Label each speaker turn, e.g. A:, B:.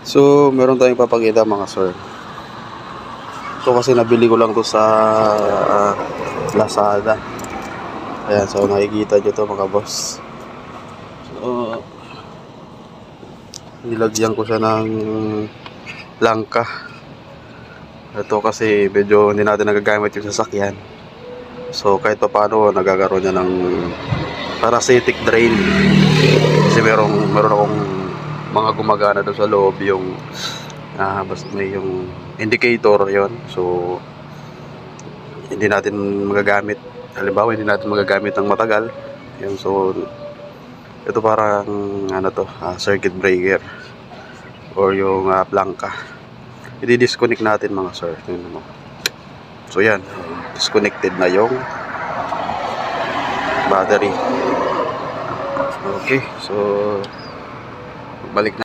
A: So, meron tayong papakita mga sir. Ito kasi nabili ko lang to sa Lazada. Ayan, so nakikita nyo to mga boss. So, nilagyan ko siya ng langka. Ito kasi medyo hindi natin nagagamit yung sasakyan. So, kahit pa paano nagkakaroon niya ng parasitic drain. Kasi meron akong mga gumagana doon sa loob, yung basta may yung indicator yon. So hindi natin magagamit, halimbawa hindi natin magagamit ng matagal yun. So ito parang ano to, circuit breaker or yung plangka. I-disconnect natin mga sir. So yan, disconnected na yung battery. Okay, so balik na.